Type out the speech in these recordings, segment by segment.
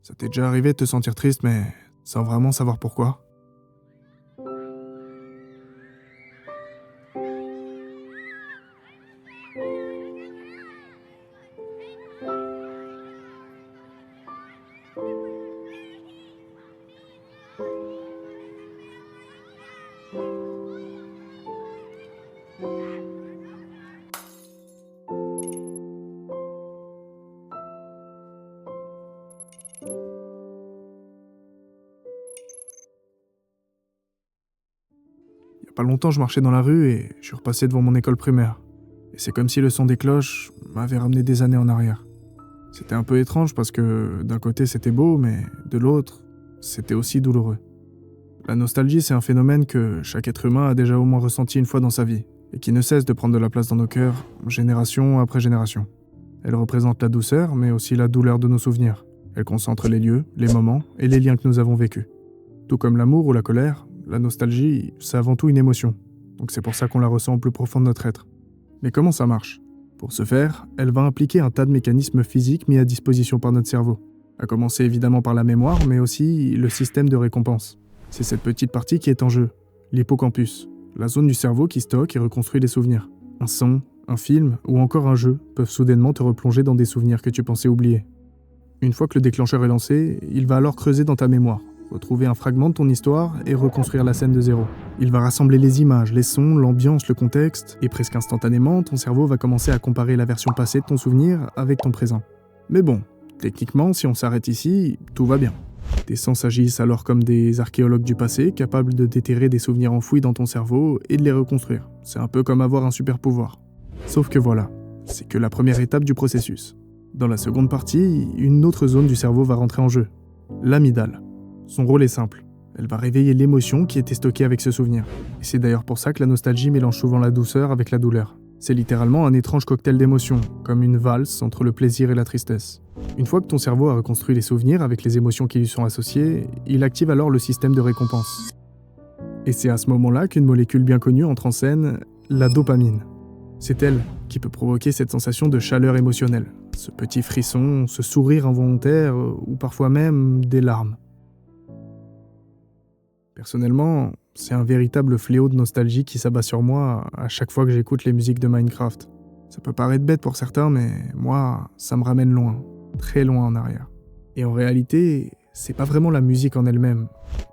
Ça t'est déjà arrivé de te sentir triste, mais sans vraiment savoir pourquoi? Il y a pas longtemps, je marchais dans la rue et je suis repassé devant mon école primaire. Et c'est comme si le son des cloches m'avait ramené des années en arrière. C'était un peu étrange parce que d'un côté c'était beau, mais de l'autre, c'était aussi douloureux. La nostalgie, c'est un phénomène que chaque être humain a déjà au moins ressenti une fois dans sa vie, et qui ne cesse de prendre de la place dans nos cœurs, génération après génération. Elle représente la douceur, mais aussi la douleur de nos souvenirs. Elle concentre les lieux, les moments et les liens que nous avons vécus. Tout comme l'amour ou la colère, la nostalgie, c'est avant tout une émotion. Donc c'est pour ça qu'on la ressent au plus profond de notre être. Mais comment ça marche? Pour ce faire, elle va impliquer un tas de mécanismes physiques mis à disposition par notre cerveau. À commencer évidemment par la mémoire, mais aussi le système de récompense. C'est cette petite partie qui est en jeu, l'hippocampus, la zone du cerveau qui stocke et reconstruit les souvenirs. Un son, un film ou encore un jeu peuvent soudainement te replonger dans des souvenirs que tu pensais oublier. Une fois que le déclencheur est lancé, il va alors creuser dans ta mémoire, retrouver un fragment de ton histoire et reconstruire la scène de zéro. Il va rassembler les images, les sons, l'ambiance, le contexte, et presque instantanément, ton cerveau va commencer à comparer la version passée de ton souvenir avec ton présent. Mais bon, techniquement, si on s'arrête ici, tout va bien. Tes sens agissent alors comme des archéologues du passé, capables de déterrer des souvenirs enfouis dans ton cerveau et de les reconstruire. C'est un peu comme avoir un super pouvoir. Sauf que voilà, c'est que la première étape du processus. Dans la seconde partie, une autre zone du cerveau va rentrer en jeu, l'amygdale. Son rôle est simple, elle va réveiller l'émotion qui était stockée avec ce souvenir. Et c'est d'ailleurs pour ça que la nostalgie mélange souvent la douceur avec la douleur. C'est littéralement un étrange cocktail d'émotions, comme une valse entre le plaisir et la tristesse. Une fois que ton cerveau a reconstruit les souvenirs avec les émotions qui lui sont associées, il active alors le système de récompense. Et c'est à ce moment-là qu'une molécule bien connue entre en scène, la dopamine. C'est elle qui peut provoquer cette sensation de chaleur émotionnelle, ce petit frisson, ce sourire involontaire ou parfois même des larmes. Personnellement, c'est un véritable fléau de nostalgie qui s'abat sur moi à chaque fois que j'écoute les musiques de Minecraft. Ça peut paraître bête pour certains, mais moi, ça me ramène loin, très loin en arrière. Et en réalité, c'est pas vraiment la musique en elle-même.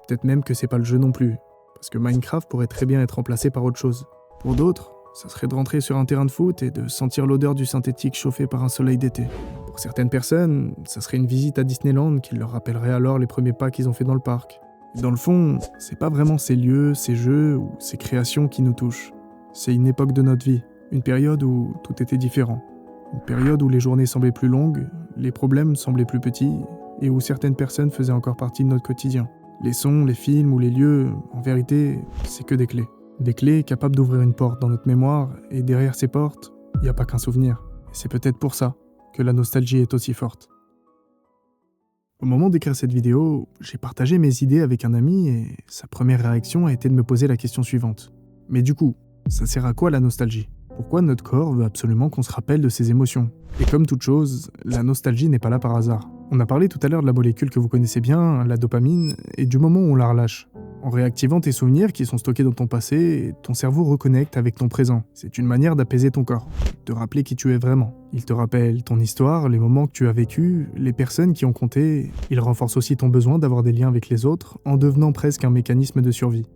Peut-être même que c'est pas le jeu non plus, parce que Minecraft pourrait très bien être remplacé par autre chose. Pour d'autres, ça serait de rentrer sur un terrain de foot et de sentir l'odeur du synthétique chauffé par un soleil d'été. Pour certaines personnes, ça serait une visite à Disneyland qui leur rappellerait alors les premiers pas qu'ils ont fait dans le parc. Dans le fond, c'est pas vraiment ces lieux, ces jeux ou ces créations qui nous touchent. C'est une époque de notre vie, une période où tout était différent. Une période où les journées semblaient plus longues, les problèmes semblaient plus petits, et où certaines personnes faisaient encore partie de notre quotidien. Les sons, les films ou les lieux, en vérité, c'est que des clés. Des clés capables d'ouvrir une porte dans notre mémoire, et derrière ces portes, il n'y a pas qu'un souvenir. Et c'est peut-être pour ça que la nostalgie est aussi forte. Au moment d'écrire cette vidéo, j'ai partagé mes idées avec un ami et sa première réaction a été de me poser la question suivante. Mais du coup, ça sert à quoi la nostalgie? Pourquoi notre corps veut absolument qu'on se rappelle de ses émotions? Et comme toute chose, la nostalgie n'est pas là par hasard. On a parlé tout à l'heure de la molécule que vous connaissez bien, la dopamine, et du moment où on la relâche. En réactivant tes souvenirs qui sont stockés dans ton passé, ton cerveau reconnecte avec ton présent. C'est une manière d'apaiser ton corps, de te rappeler qui tu es vraiment. Il te rappelle ton histoire, les moments que tu as vécus, les personnes qui ont compté. Il renforce aussi ton besoin d'avoir des liens avec les autres, en devenant presque un mécanisme de survie.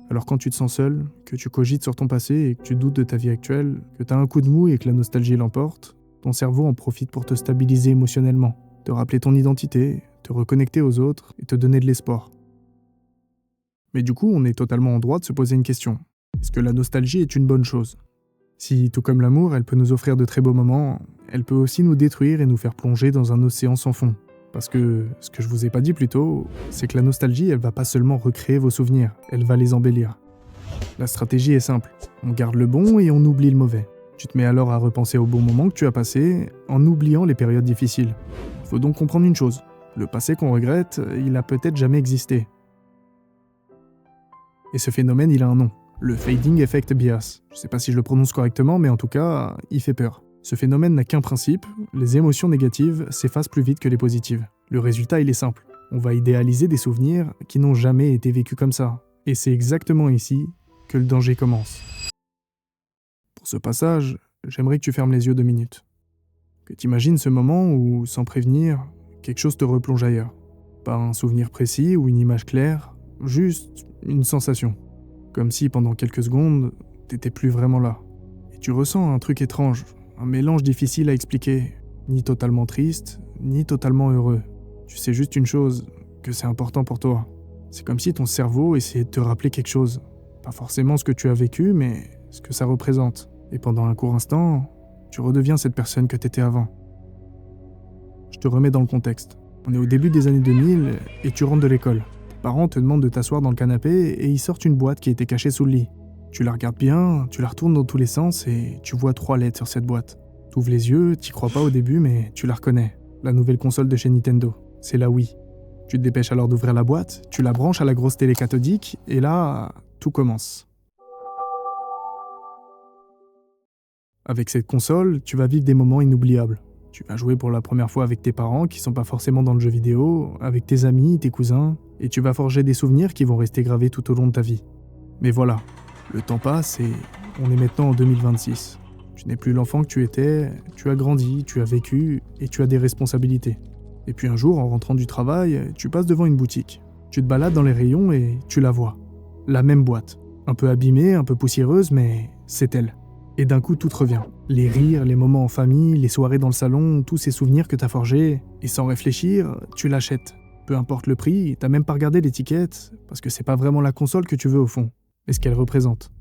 Alors quand tu te sens seul, que tu cogites sur ton passé et que tu doutes de ta vie actuelle, que tu as un coup de mou et que la nostalgie l'emporte, ton cerveau en profite pour te stabiliser émotionnellement, te rappeler ton identité, te reconnecter aux autres et te donner de l'espoir. Mais du coup, on est totalement en droit de se poser une question. Est-ce que la nostalgie est une bonne chose? Si, tout comme l'amour, elle peut nous offrir de très beaux moments, elle peut aussi nous détruire et nous faire plonger dans un océan sans fond. Parce que, ce que je vous ai pas dit plus tôt, c'est que la nostalgie, elle va pas seulement recréer vos souvenirs, elle va les embellir. La stratégie est simple, on garde le bon et on oublie le mauvais. Tu te mets alors à repenser aux bons moments que tu as passés, en oubliant les périodes difficiles. Il faut donc comprendre une chose, le passé qu'on regrette, il a peut-être jamais existé. Et ce phénomène, il a un nom, le fading effect bias. Je sais pas si je le prononce correctement, mais en tout cas, il fait peur. Ce phénomène n'a qu'un principe, les émotions négatives s'effacent plus vite que les positives. Le résultat, il est simple. On va idéaliser des souvenirs qui n'ont jamais été vécus comme ça. Et c'est exactement ici que le danger commence. Pour ce passage, j'aimerais que tu fermes les yeux 2 minutes. Que tu imagines ce moment où, sans prévenir, quelque chose te replonge ailleurs. Pas un souvenir précis ou une image claire, juste une sensation. Comme si pendant quelques secondes, t'étais plus vraiment là. Et tu ressens un truc étrange, un mélange difficile à expliquer, ni totalement triste, ni totalement heureux. Tu sais juste une chose, que c'est important pour toi. C'est comme si ton cerveau essayait de te rappeler quelque chose. Pas forcément ce que tu as vécu, mais ce que ça représente. Et pendant un court instant, tu redeviens cette personne que t'étais avant. Je te remets dans le contexte. On est au début des années 2000 et tu rentres de l'école. Tes parents te demandent de t'asseoir dans le canapé et ils sortent une boîte qui était cachée sous le lit. Tu la regardes bien, tu la retournes dans tous les sens et tu vois 3 lettres sur cette boîte. T'ouvres les yeux, t'y crois pas au début mais tu la reconnais. La nouvelle console de chez Nintendo. C'est la Wii. Tu te dépêches alors d'ouvrir la boîte, tu la branches à la grosse télé cathodique et là, tout commence. Avec cette console, tu vas vivre des moments inoubliables. Tu vas jouer pour la première fois avec tes parents qui sont pas forcément dans le jeu vidéo, avec tes amis, tes cousins, et tu vas forger des souvenirs qui vont rester gravés tout au long de ta vie. Mais voilà, le temps passe et on est maintenant en 2026. Tu n'es plus l'enfant que tu étais, tu as grandi, tu as vécu et tu as des responsabilités. Et puis un jour, en rentrant du travail, tu passes devant une boutique. Tu te balades dans les rayons et tu la vois. La même boîte. Un peu abîmée, un peu poussiéreuse, mais c'est elle. Et d'un coup, tout te revient. Les rires, les moments en famille, les soirées dans le salon, tous ces souvenirs que t'as forgés. Et sans réfléchir, tu l'achètes. Peu importe le prix, t'as même pas regardé l'étiquette, parce que c'est pas vraiment la console que tu veux au fond, mais ce qu'elle représente.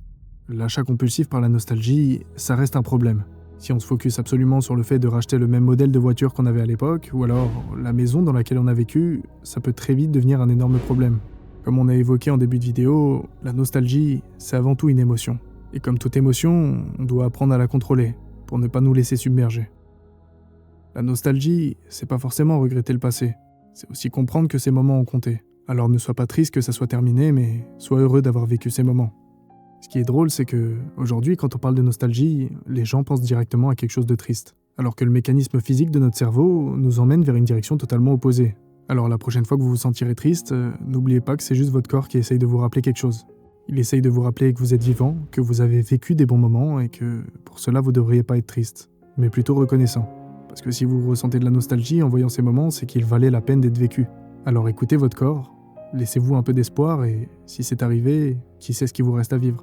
L'achat compulsif par la nostalgie, ça reste un problème. Si on se focus absolument sur le fait de racheter le même modèle de voiture qu'on avait à l'époque, ou alors la maison dans laquelle on a vécu, ça peut très vite devenir un énorme problème. Comme on a évoqué en début de vidéo, la nostalgie, c'est avant tout une émotion. Et comme toute émotion, on doit apprendre à la contrôler, pour ne pas nous laisser submerger. La nostalgie, c'est pas forcément regretter le passé, c'est aussi comprendre que ces moments ont compté. Alors ne sois pas triste que ça soit terminé, mais sois heureux d'avoir vécu ces moments. Ce qui est drôle, c'est que, aujourd'hui, quand on parle de nostalgie, les gens pensent directement à quelque chose de triste. Alors que le mécanisme physique de notre cerveau nous emmène vers une direction totalement opposée. Alors la prochaine fois que vous vous sentirez triste, n'oubliez pas que c'est juste votre corps qui essaye de vous rappeler quelque chose. Il essaye de vous rappeler que vous êtes vivant, que vous avez vécu des bons moments et que, pour cela, vous ne devriez pas être triste, mais plutôt reconnaissant. Parce que si vous ressentez de la nostalgie en voyant ces moments, c'est qu'il valait la peine d'être vécu. Alors écoutez votre corps, laissez-vous un peu d'espoir et, si c'est arrivé, qui sait ce qu'il vous reste à vivre.